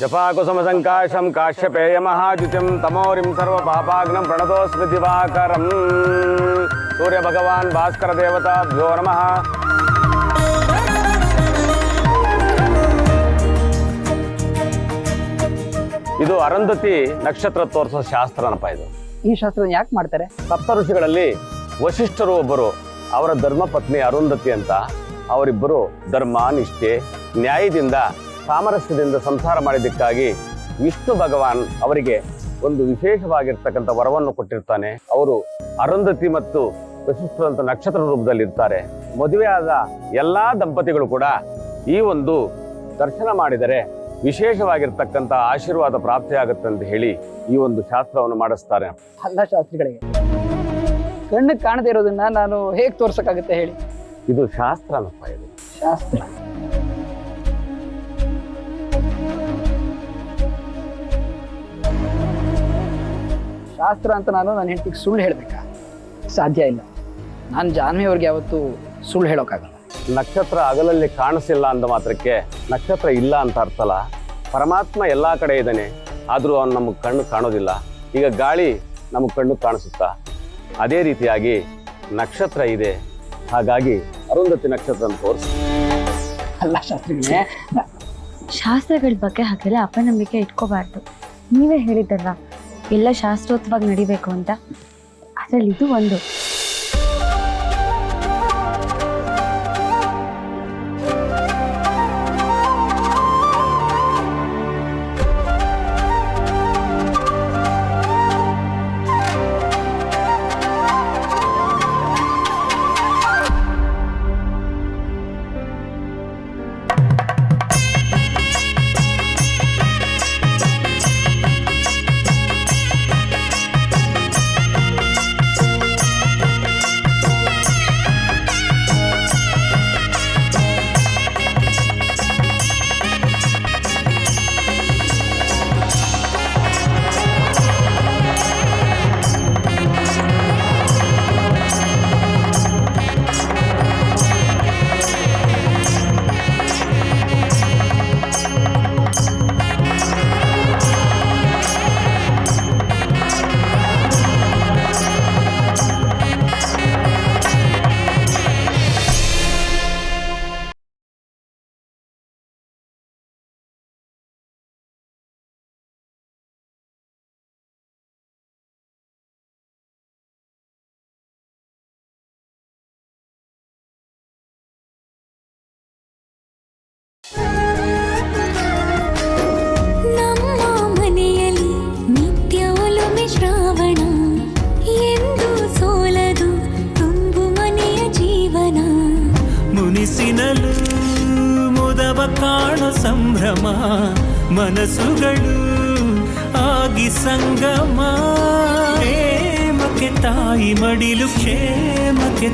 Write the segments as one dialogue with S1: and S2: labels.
S1: ಜಪಾಕುಸುಮಸಂಕಾಶಂ ಕಾಶ್ಯಪೇಯ ಮಹಾದ್ಯುತಿಂ ತಮೋರಿಂ ಸರ್ವ ಪಾಪಾಗ್ನಂ ಪ್ರಣತೋಸ್ಮಿ ದಿವಾಕರಂ. ಸೂರ್ಯ ಭಗವಾನ್ ಭಾಸ್ಕರ ದೇವತಾಭ್ಯೋ ನಮಃ. ಇದು ಅರುಂಧತಿ ನಕ್ಷತ್ರ ತೋರಿಸೋ ಶಾಸ್ತ್ರನಪ್ಪ. ಇದು
S2: ಈ ಶಾಸ್ತ್ರ ಯಾಕೆ ಮಾಡ್ತಾರೆ?
S1: ಸಪ್ತ ಋಷಿಗಳಲ್ಲಿ ವಶಿಷ್ಠರು ಒಬ್ಬರು, ಅವರ ಧರ್ಮ ಪತ್ನಿ ಅರುಂಧತಿ ಅಂತ. ಅವರಿಬ್ಬರು ಧರ್ಮ, ನಿಷ್ಠೆ, ನ್ಯಾಯದಿಂದ, ಸಾಮರಸ್ಯದಿಂದ ಸಂಸಾರ ಮಾಡಿದ್ದಕ್ಕಾಗಿ ವಿಷ್ಣು ಭಗವಾನ್ ಅವರಿಗೆ ಒಂದು ವಿಶೇಷವಾಗಿರ್ತಕ್ಕಂಥ ವರವನ್ನು ಕೊಟ್ಟಿರ್ತಾನೆ. ಅವರು ಅರುಂಧತಿ ಮತ್ತು ವಶಿಷ್ಠರು ಅಂತ ನಕ್ಷತ್ರ ರೂಪದಲ್ಲಿ ಇರ್ತಾರೆ. ಮದುವೆಯಾದ ಎಲ್ಲಾ ದಂಪತಿಗಳು ಕೂಡ ಈ ಒಂದು ದರ್ಶನ ಮಾಡಿದರೆ ವಿಶೇಷವಾಗಿರ್ತಕ್ಕಂಥ ಆಶೀರ್ವಾದ ಪ್ರಾಪ್ತಿಯಾಗುತ್ತೆ ಅಂತ ಹೇಳಿ ಈ ಒಂದು ಶಾಸ್ತ್ರವನ್ನು ಮಾಡಿಸ್ತಾರೆ.
S2: ಅಲ್ಲ ಶಾಸ್ತ್ರಿಗಳಿಗೆ, ಕಣ್ಣು ಕಾಣದೇ ಇರೋದನ್ನ ನಾನು ಹೇಗೆ ತೋರ್ಸಕ್ಕಾಗುತ್ತೆ ಹೇಳಿ?
S1: ಇದು ಶಾಸ್ತ್ರನಪ್ಪ. ಇದು
S2: ಶಾಸ್ತ್ರ. ಶಾಸ್ತ್ರ ಅಂತ ನಾನು ನನ್ನ ಹೆಂಡತಿಗೆ ಸುಳ್ಳು ಹೇಳ್ಬೇಕಾ? ಸಾಧ್ಯ ಇಲ್ಲ. ನಾನು ಜಾನ್ವಿಯವ್ರಿಗೆ ಯಾವತ್ತೂ ಸುಳ್ಳು ಹೇಳೋಕ್ಕಾಗಲ್ಲ.
S1: ನಕ್ಷತ್ರ ಹಗಲಲ್ಲಿ ಕಾಣಿಸಿಲ್ಲ ಅಂದ ಮಾತ್ರಕ್ಕೆ ನಕ್ಷತ್ರ ಇಲ್ಲ ಅಂತ ಅರ್ಥಲ್ಲ. ಪರಮಾತ್ಮ ಎಲ್ಲಾ ಕಡೆ ಇದ್ದಾನೆ, ಆದರೂ ಅವನು ನಮಗೆ ಕಣ್ಣು ಕಾಣೋದಿಲ್ಲ. ಈಗ ಗಾಳಿ ನಮಗೆ ಕಣ್ಣು ಕಾಣಿಸುತ್ತಾ, ಅದೇ ರೀತಿಯಾಗಿ ನಕ್ಷತ್ರ ಇದೆ. ಹಾಗಾಗಿ ಅರುಂಧತಿ ನಕ್ಷತ್ರ ಅಂತ ತೋರಿಸಿ.
S2: ಅಲ್ಲ ಶಾಸ್ತ್ರಿಗಳೇ,
S3: ಶಾಸ್ತ್ರಗಳ ಬಗ್ಗೆ ಹಾಗೆಲ್ಲ ಅಪನಂಬಿಕೆ ಇಟ್ಕೋಬಾರ್ದು. ನೀವೇ ಹೇಳಿದ್ದಲ್ಲ ಎಲ್ಲ ಶಾಸ್ತ್ರೋಕ್ತವಾಗಿ ನಡಿಬೇಕು ಅಂತ, ಅದರಲ್ಲಿ ಇದು ಒಂದು.
S4: ಕಾಣೋ ಸಂಭ್ರಮ ಮನಸ್ಸುಗಳು ಆಗಿ ಸಂಗಮ. ಕ್ಷೇಮಕ್ಕೆ ತಾಯಿ ಮಡಿಲು, ಕ್ಷೇಮಕ್ಕೆ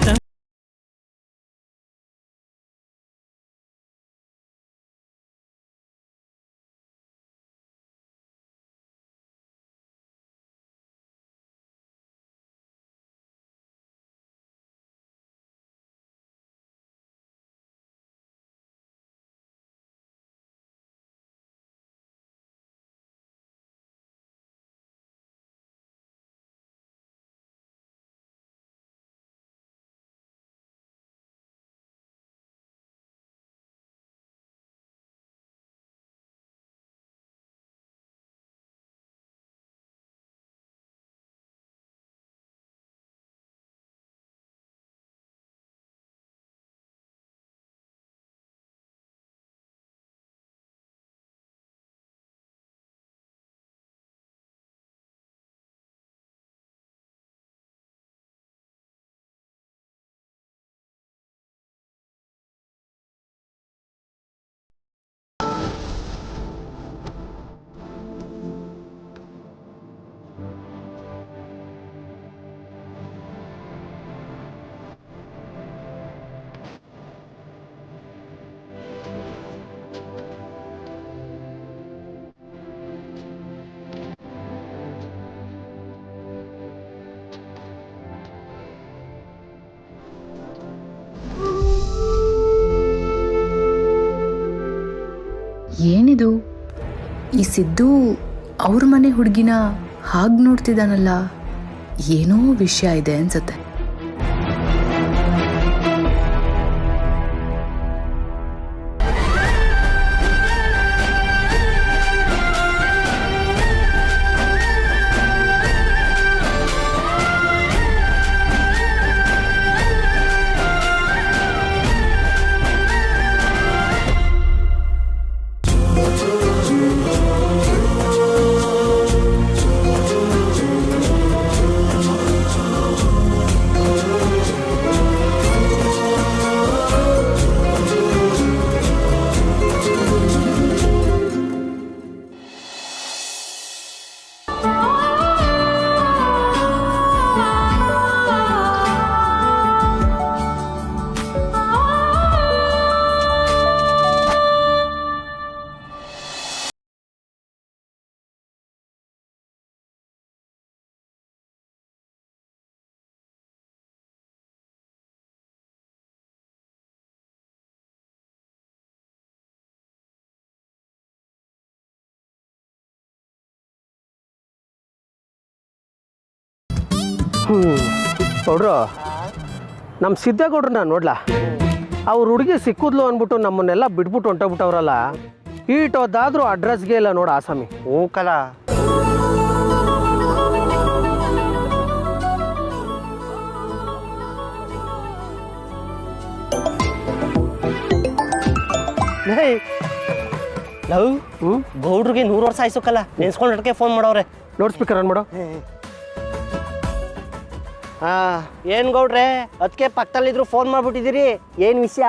S3: ಏನಿದು?
S5: ಈ ಸಿದ್ದು ಅವ್ರ ಮನೆ ಹುಡುಗಿನ ಹಾಗೆ ನೋಡ್ತಿದ್ದಾನಲ್ಲ, ಏನೋ ವಿಷಯ ಇದೆ ಅನ್ಸತ್ತೆ.
S6: ಗೌಡ್ರು, ನಮ್ಮ ಸಿದ್ದೇಗೌಡ್ರನ್ನ ನೋಡ್ಲಾ, ಅವ್ರ ಹುಡುಗಿ ಸಿಕ್ಕುದ್ಲು ಅಂದ್ಬಿಟ್ಟು ನಮ್ಮನ್ನೆಲ್ಲ ಬಿಟ್ಬಿಟ್ಟು ಹೊಂಟೋಗ್ಬಿಟ್ಟವ್ರಲ್ಲ. ಈಟೋದಾದ್ರೂ ಅಡ್ರೆಸ್ಗೆ ಇಲ್ಲ ನೋಡು ಆಸಾಮಿ.
S7: ಹ್ಞೂ ಕಲ. ಲವ್ ಗೌಡ್ರಿಗೆ 100 ವರ್ಷ ಆಯ್ಸೋಕಲ್ಲ, ನೆನ್ಸ್ಕೊಂಡ್ರೆ ಫೋನ್ ಮಾಡವ್ರೆ.
S6: ಲೌಡ್ ಸ್ಪೀಕರ್ ಆನ್ ಮಾಡೋ.
S7: ಏನ್ ಗೌಡ್ರೆ ಅದಕ್ಕೆ ಪಕ್ಕದಲ್ಲಿದ್ರು ಫೋನ್ ಮಾಡ್ಬಿಟ್ಟಿದ್ದೀರಿ, ಏನ್ ವಿಷಯ?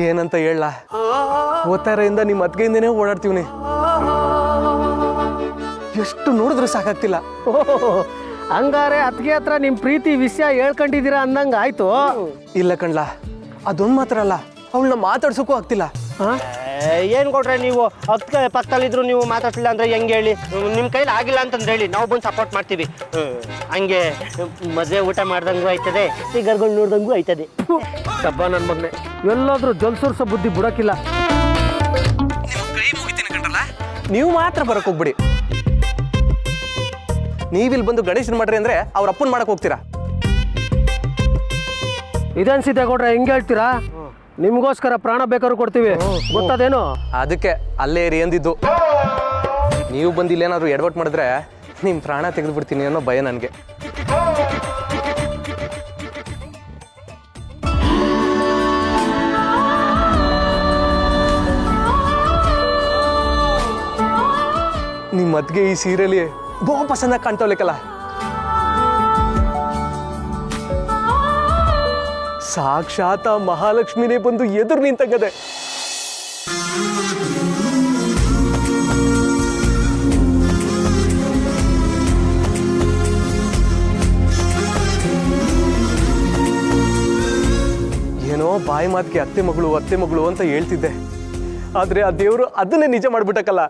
S6: ಏನಂತ ಹೇಳ, ಓದ್ತಾರೆಯಿಂದ ನಿಮ್ಮ ಅತ್ಗೆಯಿಂದನೇ ಓಡಾಡ್ತೀವಿ. ಎಷ್ಟು ನೋಡಿದ್ರು ಸಾಕಾಗ್ತಿಲ್ಲ. ಹಂಗಾರೆ ಅತ್ಗೆ ಹತ್ರ ನಿಮ್ ಪ್ರೀತಿ ವಿಷಯ ಹೇಳ್ಕೊಂಡಿದ್ದೀರಾ ಅಂದಂಗ ಆಯ್ತು. ಇಲ್ಲ ಕಣ್ಲಾ, ಅದೊಂದು ಮಾತ್ರ ಅಲ್ಲ, ಅವಳನ್ನ ಮಾತಾಡ್ಸೋಕ್ಕೂ ಆಗ್ತಿಲ್ಲ.
S7: ಏನ್ ಗೌಡ್ರೆ ನೀವು ಅದಕ್ಕೆ ಪಕ್ಕದಲ್ಲಿದ್ರು ನೀವು ಮಾತಾಡ್ಲಿಲ್ಲ ಅಂದ್ರೆ ಹೆಂಗೆ ಹೇಳಿ? ನಿಮ್ಮ ಕೈಲಿ ಆಗಿಲ್ಲ ಅಂತಂದ್ರೆ ಹೇಳಿ, ನಾವು ಬಂದು ಸಪೋರ್ಟ್ ಮಾಡ್ತೀವಿ. ಹಂಗೆ ಮದುವೆ ಊಟ ಮಾಡ್ದಂಗೂ ಆಯ್ತದೆ, ಫಿಗರ್ಗಳು ನೋಡ್ದಂಗೂ ಆಯ್ತದೆ.
S6: ಡಬ್ಬ ನನ್ನ ಮಗನೆ, ಎಲ್ಲಾದ್ರೂ ಜಲ್ಸೋರ್ಸೋ ಬುದ್ಧಿ ಬಿಡಕ್ಕಿಲ್ಲ. ನೀವು ಮಾತ್ರ ಬರಕ್ ಹೋಗ್ಬಿಡಿ. ನೀವಿಲ್ಲಿ ಬಂದು ಗಣೇಶನ್ ಮಾಡ್ರಿ ಅಂದ್ರೆ ಅವ್ರ ಅಪ್ಪನ್ ಮಾಡಕ್ ಹೋಗ್ತೀರಾ? ಇದನ್ಸಿದ್ದೆ ಗೌಡ್ರೆ, ಹೆಂಗೆ ಹೇಳ್ತೀರಾ? ನಿಮ್ಗೋಸ್ಕರ ಪ್ರಾಣ ಬೇಕಾದ್ರೂ ಕೊಡ್ತೀವಿ, ಗೊತ್ತದೇನು? ಅದಕ್ಕೆ ಅಲ್ಲೇ ರೀ ಎಂದಿದ್ದು. ನೀವು ಬಂದು ಇಲ್ಲೇನಾದ್ರು ಎಡವಟ್ ಮಾಡಿದ್ರೆ ನಿಮ್ ಪ್ರಾಣ ತೆಗೆದು ಬಿಡ್ತೀನಿ ಅನ್ನೋ ಭಯ ನನಗೆ. ನಿಮ್ಮ ಅದ್ಗೆ ಈ ಸೀರೆಲಿ ಬಹು ಪಸಂದ ಕಾಣ್ತಾವ್ಲಿಕ್ಕಲ್ಲ. ಸಾಕ್ಷಾತ್ ಮಹಾಲಕ್ಷ್ಮಿನೇ ಬಂದು ಎದುರು ನಿಂತಂಗದೆ. ಏನೋ ಬಾಯಿ ಮಾತಿಗೆ ಅತ್ತೆ ಮಗಳು ಅಂತ ಹೇಳ್ತಿದ್ದೆ, ಆದ್ರೆ ಆ ದೇವರು ಅದನ್ನೇ ನಿಜ ಮಾಡ್ಬಿಟ್ಟಕ್ಕಲ್ಲ.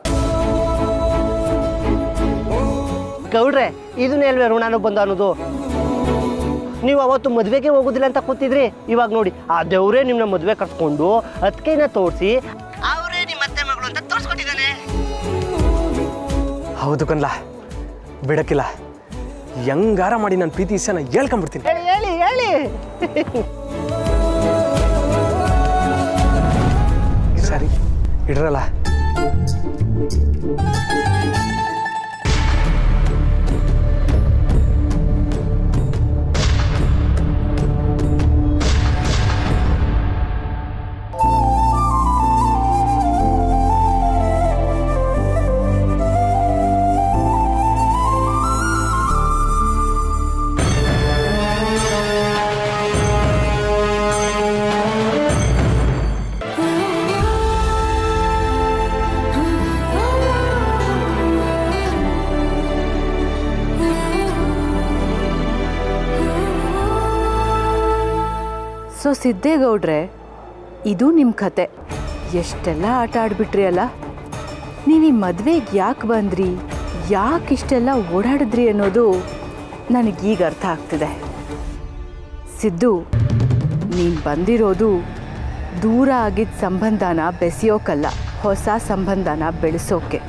S7: ಗೌಡ್ರೆ ಇದನ್ನೇ ಅಲ್ವೇ ಋಣಾನು ಬಂದ ಅನ್ನೋದು. ನೀವು ಅವತ್ತು ಮದುವೆಗೆ ಹೋಗೋದಿಲ್ಲ ಅಂತ ಕೂತಿದ್ರಿ, ಇವಾಗ ನೋಡಿ ಆ ದೇವ್ರೇ ನಿಮ್ಮನ್ನ ಮದುವೆ ಕರ್ಸ್ಕೊಂಡು ಅದಕ್ಕೆನ ತೋರಿಸಿ ಅವರೇ ನಿಮ್ಮ ಅತ್ತೆ ಮಗಳು ಅಂತ ತೋರಿಸ್ಕೊಟ್ಟಿದ್ದಾನೆ.
S6: ಹೌದು ಕಣ್ಲಾ, ಬಿಡಕ್ಕಿಲ್ಲ. ಹೆಂಗಾರ ಮಾಡಿ ನನ್ನ ಪ್ರೀತಿ ವಿಷಯನ ಹೇಳ್ಕೊಂಡ್ಬಿಡ್ತೀನಿ.
S7: ಹೇಳಿ ಹೇಳಿ.
S6: ಸರಿ ಇಡ್ರಲ್ಲ.
S5: ಸೊ ಸಿದ್ದೇಗೌಡ್ರೆ, ಇದು ನಿಮ್ಮ ಕತೆ. ಎಷ್ಟೆಲ್ಲ ಆಟ ಆಡ್ಬಿಟ್ರಿ ಅಲ್ಲ. ನೀವು ಈ ಮದುವೆಗೆ ಯಾಕೆ ಬಂದ್ರಿ, ಯಾಕೆ ಇಷ್ಟೆಲ್ಲ ಓಡಾಡಿದ್ರಿ ಅನ್ನೋದು ನನಗೀಗ ಅರ್ಥ ಆಗ್ತಿದೆ. ಸಿದ್ದು, ನೀನು ಬಂದಿರೋದು ದೂರ ಆಗಿದ್ದ ಸಂಬಂಧನ ಬೆಸೆಯೋಕ್ಕಲ್ಲ, ಹೊಸ ಸಂಬಂಧನ ಬೆಳೆಸೋಕೆ.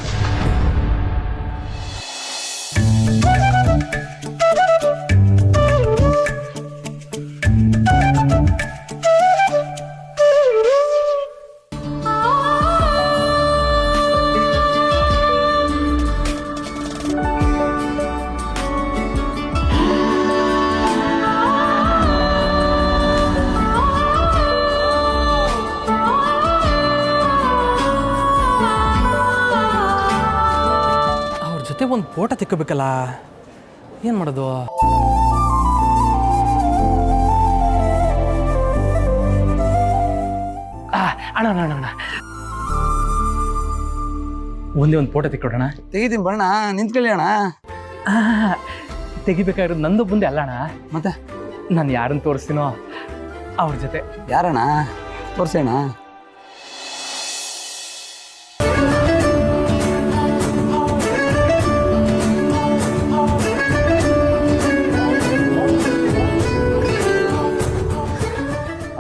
S6: ಒಂದು ಫೋಟೋ ತೆಕ್ಕೋಬೇಕಲ್ಲ, ಏನು ಮಾಡೋದು? ಅಣ್ಣ ಅಣ್ಣ ಅಣ್ಣ ಒಂದೇ ಒಂದು ಫೋಟೋ ತೆಕ್ಕೊಡೋಣ.
S2: ತೆಗಿತೀನಿ ಬಣ್ಣ, ನಿಂತ್ಕೊಳ್ಳಿ ಅಣ್ಣ.
S6: ತೆಗಿಬೇಕಾಗಿರೋದು ನಂದು ಮುಂದೆ ಅಲ್ಲ ಅಣ್ಣ,
S2: ಮತ್ತೆ
S6: ನಾನು ಯಾರನ್ನು ತೋರಿಸ್ತೀನೋ ಅವ್ರ ಜೊತೆ.
S2: ಯಾರಣ್ಣ? ತೋರಿಸೋಣ.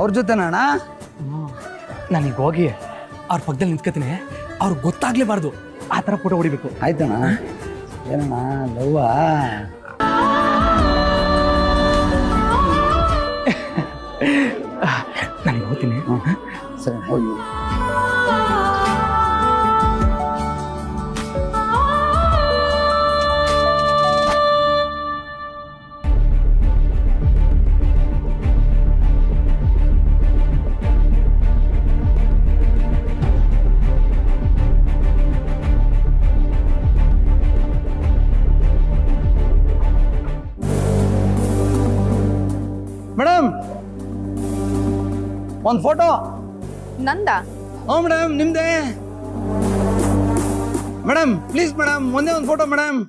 S2: ಅವ್ರ ಜೊತೆನಾ ಅಣ್ಣ?
S6: ನನಗೆ ಹೋಗಿ ಅವ್ರ ಪಕ್ಕದಲ್ಲಿ ನಿಂತ್ಕೊತೀನಿ, ಅವ್ರಿಗೆ ಗೊತ್ತಾಗ್ಲೇಬಾರ್ದು, ಆ ಥರ ಫೋಟೋ ಹೊಡಿಬೇಕು.
S2: ಆಯ್ತಣ್ಣ. ಏನಣ್ಣ ಲವ್ವಾ?
S6: ನನಗೆ ಹೋಗ್ತೀನಿ.
S2: ಸರಿ ಹೋಗಿ. ಮೇಡಮ್ ಒಂದು ಫೋಟೋ.
S8: ನಂದ?
S2: ಹ್ಞೂ ಮೇಡಮ್, ನಿಮ್ದೇ. ಮೇಡಮ್ ಪ್ಲೀಸ್ ಮೇಡಮ್, ಒಂದೇ ಒಂದು photo madam.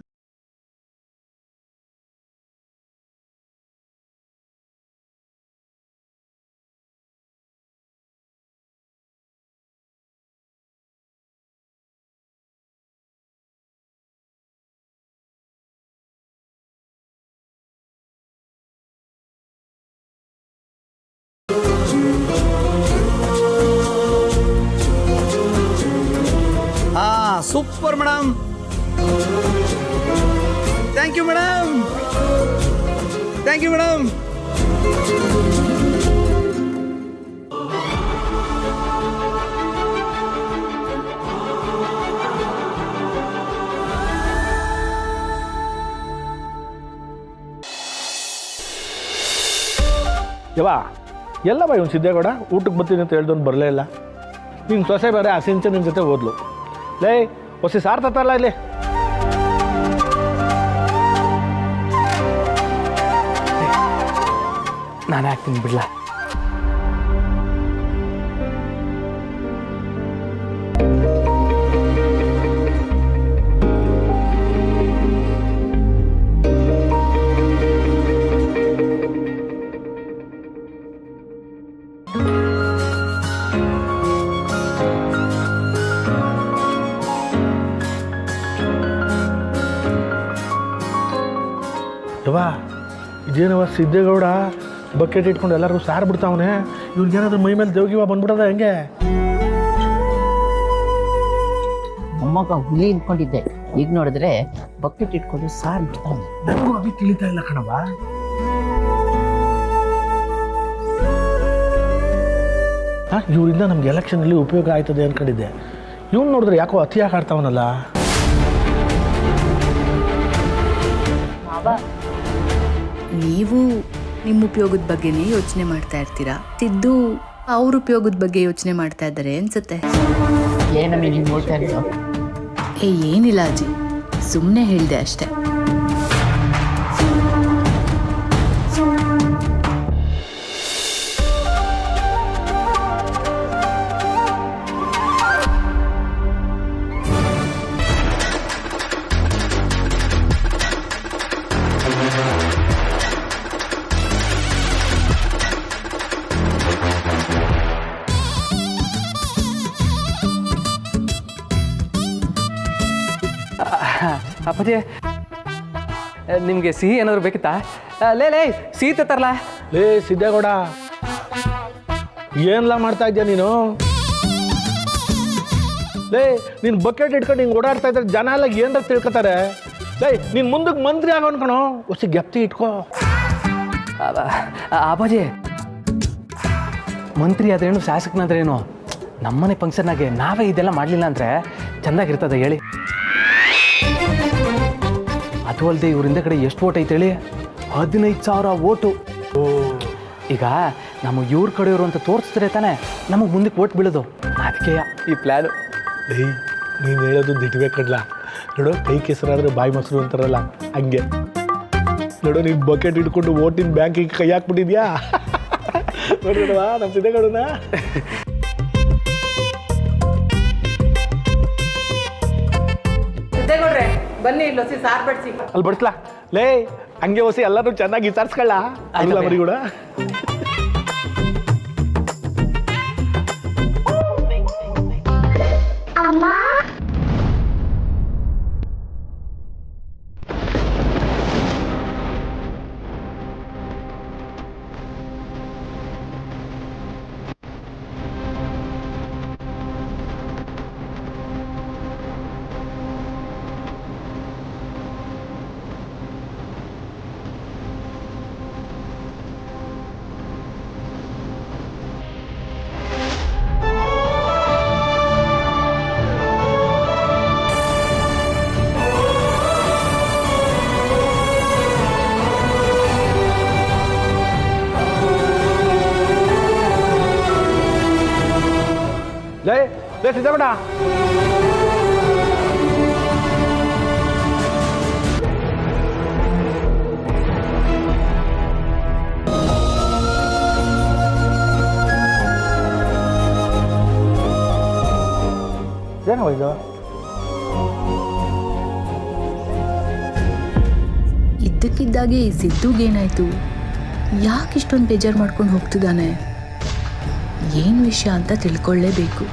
S2: Super madam, thank you madam, thank you madam.
S9: ಯವ್ವ ಎಲ್ಲವ ಇವನು ಸಿದ್ದೇಗೌಡ ಊಟಕ್ಕೆ ಬರ್ತೀನಿ ಅಂತ ಹೇಳ್ದವ್ನು ಬರಲೇ ಇಲ್ಲ. ನಿನ್ನ ಸೊಸೆ ಬೇರೆ ಆ ಸಿಂಚೆ ನಿನ್ನ ಜೊತೆ ಓದ್ಲು. ಲೇ ಹೊಸಿ ಸಾರ್ ತತ್ತಲ್ಲ ಇಲ್ಲಿ.
S6: ನಾನು ಹಾಕ್ತೀನಿ ಬಿಡ್ಲಾ?
S9: ಯವ್ವ ಇದೇನವ ಸಿದ್ದೇಗೌಡ ಬಕೆಟ್ ಇಟ್ಕೊಂಡು ಎಲ್ಲರಿಗೂ ಸಾರು ಬಿಡ್ತಾವನೆ. ಇವ್ರಿಗೇನಾದ್ರೂ ಮೈ ಮೇಲೆ ದೇವ್ಗಿವ ಬಂದ್ಬಿಡದ ಹೆಂಗೆ?
S10: ಮೊಮ್ಮಗ ಹುಲಿ ಇಟ್ಕೊಂಡಿದ್ದೆ, ಈಗ ನೋಡಿದ್ರೆ ಬಕೆಟ್ ಇಟ್ಕೊಂಡು ಸಾರು ಬಿಡ್ತಾನೆ.
S9: ನನಗೂ ಅದು ತಿಳಿತಾ ಇಲ್ಲ ಕಣವ. ಇವರಿಂದ ನಮ್ಗೆ ಎಲೆಕ್ಷನಲ್ಲಿ ಉಪಯೋಗ ಆಯ್ತದೆ ಅನ್ಕೊಂಡಿದ್ದೆ. ಇವ್ನು ನೋಡಿದ್ರೆ ಯಾಕೋ ಅತಿಯಾಗಿ ಆಡ್ತಾವನಲ್ಲ.
S5: ನೀವು ನಿಮ್ಮ ಉಪಯೋಗದ ಬಗ್ಗೆನೇ ಯೋಚನೆ ಮಾಡ್ತಾ ಇರ್ತೀರಾ, ತಿದ್ದು ಅವ್ರ ಉಪಯೋಗದ ಬಗ್ಗೆ ಯೋಚನೆ ಮಾಡ್ತಾ ಇದ್ದಾರೆ ಅನ್ಸುತ್ತೆ.
S10: ಏನಮ್ಮ ನೀವು ನೋಡ್ತಾ ಇರೋದು?
S5: ಏನಿಲ್ಲ ಅಜ್ಜಿ, ಸುಮ್ಮನೆ ಹೇಳಿದೆ ಅಷ್ಟೆ.
S6: ಅಪ್ಪಾಜಿ, ನಿಮಗೆ ಸಿಹಿ ಏನಾದ್ರು ಬೇಕಿತ್ತಾ? ಲೇ ಸಿಹಿ ತರಲ್ಲ.
S9: ಲೇ ಸಿದ್ದೇಗೌಡ, ಏನೆಲ್ಲ ಮಾಡ್ತಾ ಇದ್ಯಾ ನೀನು? ಲೇ ನೀನು ಬಕೆಟ್ ಇಟ್ಕೊಂಡು ಹಿಂಗೆ ಓಡಾಡ್ತಾ ಇದ್ರೆ ಜನ ಎಲ್ಲ ಏನಾರ ತಿಳ್ಕೊತಾರೆ. ಲೇ ನೀನು ಮುಂದಕ್ಕೆ ಮಂತ್ರಿ ಆಗೋ ಅನ್ಕೊಣೋ, ಹೊಸ ಗೆಪ್ತಿ ಇಟ್ಕೋ.
S6: ಅಪ್ಪಾಜಿ, ಮಂತ್ರಿ ಆದ್ರೇನು ಶಾಸಕನಾದ್ರೇನು, ನಮ್ಮನೆ ಫಂಕ್ಷನ್ನಾಗೆ ನಾವೇ ಇದೆಲ್ಲ ಮಾಡಲಿಲ್ಲ ಅಂದರೆ ಚೆಂದಾಗಿರ್ತದೆ ಹೇಳಿ. ಅದು ಅಲ್ಲದೆ ಇವರಿಂದ ಕಡೆ ಎಷ್ಟು ಓಟ್ ಐತೆ ಹೇಳಿ? 15,000 ಓಟು. ಈಗ ನಮ್ಮ ಇವ್ರ ಕಡೆಯವರು ಅಂತ ತೋರಿಸಿದ್ರೆ ತಾನೇ ನಮಗೆ ಮುಂದಕ್ಕೆ ಓಟ್ ಬೀಳೋದು. ಅದಕ್ಕೆ ಈ ಪ್ಲ್ಯಾನು.
S9: ಏಯ್ ನೀನು ಹೇಳೋದು ದಿಟ್ಬೇಕಡ್ಲ. ನೋಡು ಕೈ ಕೆಸರಾದ್ರೆ ಬಾಯಿ ಮೊಸರು ಅಂತಾರಲ್ಲ ಹಂಗೆ. ನೋಡು ನೀನು ಬಕೆಟ್ ಹಿಡ್ಕೊಂಡು ಓಟಿನ ಬ್ಯಾಂಕಿಗೆ ಕೈ ಹಾಕ್ಬಿಟ್ಟಿದ್ಯಾ. ನೋಡ್ವಾ ನಮ್ಮ ಸಿದ್ದೇಗೌಡನ.
S8: ಸಿದ್ದೇಗೌಡ್ರೆ ಬನ್ನಿ ಇಲ್ಲಿ ಹೊಸಿ ಸಾರ್ ಬಡ್ಸಿ.
S9: ಅಲ್ಲಿ ಬಡಿಸ್ಲಾ ಲೇ ಹಂಗೆ ಹೊಸಿ ಎಲ್ಲರೂ ಚೆನ್ನಾಗಿ ವಿಚಾರಿಸ್ಕೊಳ್ಳ ಅಲ್ಲ ಮರಿ ಕೂಡ. ಲೇ ಲೇ ಸಿದ್ದೇಗೌಡ. ಏನೋ ಇದು
S5: ಇದ್ದಕ್ಕಿದ್ದಾಗೆ ಈ ಸಿದ್ದುಗೇನಾಯ್ತು? ಯಾಕೆ ಇಷ್ಟೊಂದು ಬೇಜಾರು ಮಾಡ್ಕೊಂಡು ಹೋಗ್ತಿದ್ದಾನೆ? ಏನು ವಿಷಯ ಅಂತ ತಿಳ್ಕೊಳ್ಳೇಬೇಕು.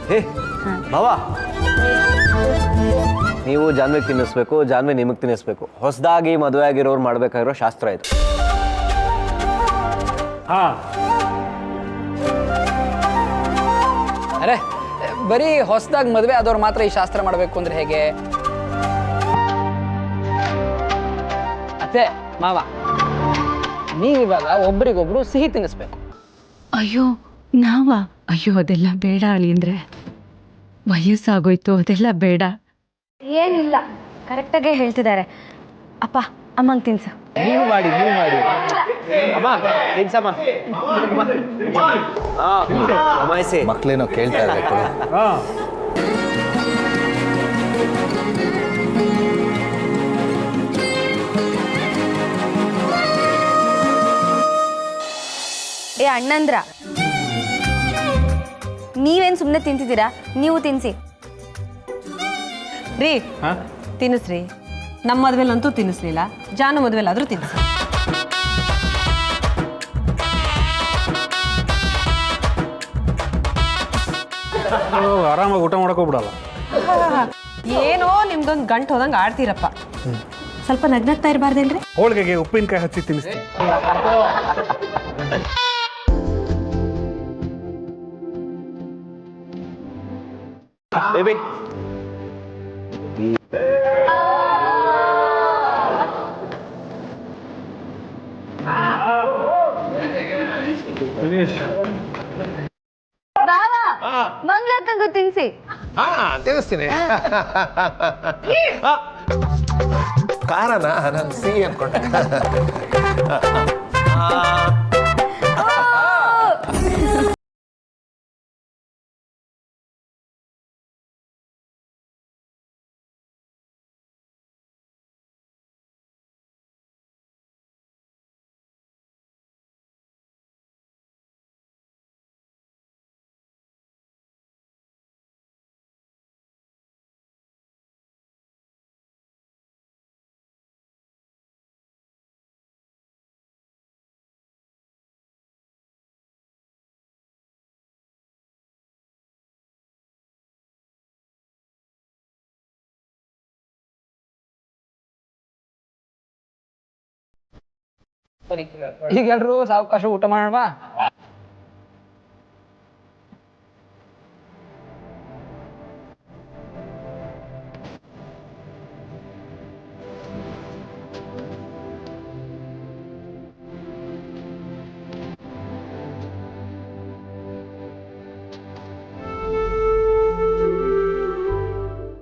S6: ಹೇ ಭಾವ, ನೀವು ಜಾನ್ವಿಗೆ ತಿನ್ನಿಸ್ಬೇಕು, ಜಾನ್ವಿ ನಿಮಗೆ ತಿನ್ನಿಸ್ಬೇಕು. ಹೊಸದಾಗಿ ಮದುವೆ ಆಗಿರೋರು ಮಾಡ್ಬೇಕಾಗಿರೋ ಶಾಸ್ತ್ರ ಇದು.
S9: ಹಾಂ
S2: ಅರೆ ಬರೀ ಹೊಸದಾಗಿ ಮದುವೆ ಆದವ್ರು ಮಾತ್ರ ಈ ಶಾಸ್ತ್ರ ಮಾಡಬೇಕು ಅಂದ್ರೆ ಹೇಗೆ? ಅತ್ತೆ ಮಾವ, ನೀವಿವಾಗ ಒಬ್ರಿಗೊಬ್ರು ಸಿಹಿ ತಿನ್ನಿಸ್ಬೇಕು.
S3: ಅಯ್ಯೋ ನಾವಾ? ಅಯ್ಯೋ ಅದೆಲ್ಲ ಬೇಡ ಅಳಿಯಂದ್ರೆ, ವಯಸ್ಸಾಗೋಯ್ತು, ಅದೆಲ್ಲ ಬೇಡ. ಏನಿಲ್ಲ, ಕರೆಕ್ಟಾಗೇ ಹೇಳ್ತಿದ್ದಾರೆ. ಅಪ್ಪ ಅಮ್ಮಂಗೆ ತಿನ್ಸು.
S9: ನೀವು ಮಾಡಿ ಅಮ್ಮ ತಿನ್ಸಮ್ಮ.
S6: ಮಕ್ಳೇನೋ ಕೇಳ್ತಾ ಇರ್ಬೇಕು.
S9: ಹಾಂ
S3: ಏ ಅಣ್ಣಂದ್ರ, ನೀವೇನು ಸುಮ್ಮನೆ ತಿಂತಿದ್ದೀರಾ? ನೀವು ತಿನ್ಸಿ.
S8: ರೀ ತಿನ್ನಿಸ್ರಿ. ನಮ್ಮ ಮದುವೆಲಂತೂ ತಿನ್ನಿಸ್ಲಿಲ್ಲ, ಜಾನು ಮದುವೆಲಾದ್ರೂ ತಿನ್ನಿಸಿ.
S9: ಆರಾಮಾಗಿ ಊಟ ಮಾಡೋಕೋಗ್ಬಿಡಲ್ಲ.
S8: ಏನೋ ನಿಮ್ದೊಂದು ಗಂಟು ಹೋದಂಗೆ ಆಡ್ತೀರಪ್ಪ. ಸ್ವಲ್ಪ ನಗ್ನಗ್ತಾ ಇರಬಾರ್ದೇನ್ರಿ?
S9: ಹೋಳಿಗೆಗೆ ಉಪ್ಪಿನಕಾಯಿ ಹಚ್ಚಿ ತಿನ್ನಿಸ್ತೀನಿ. ಬೇಬಿ
S3: ಮಂಗ್ಲಕ್ಕಂಗೂ ತಿನ್ಸಿ.
S11: ತಿಳಿಸ್ತೀನಿ. ಕಾರಣ ನಾನು ಸಿಹಿ ಅನ್ಕೊಂಡೆ.
S2: ಈಗ ಎಲ್ರು ಸಾವಕಾಶ ಊಟ ಮಾಡೋಣ.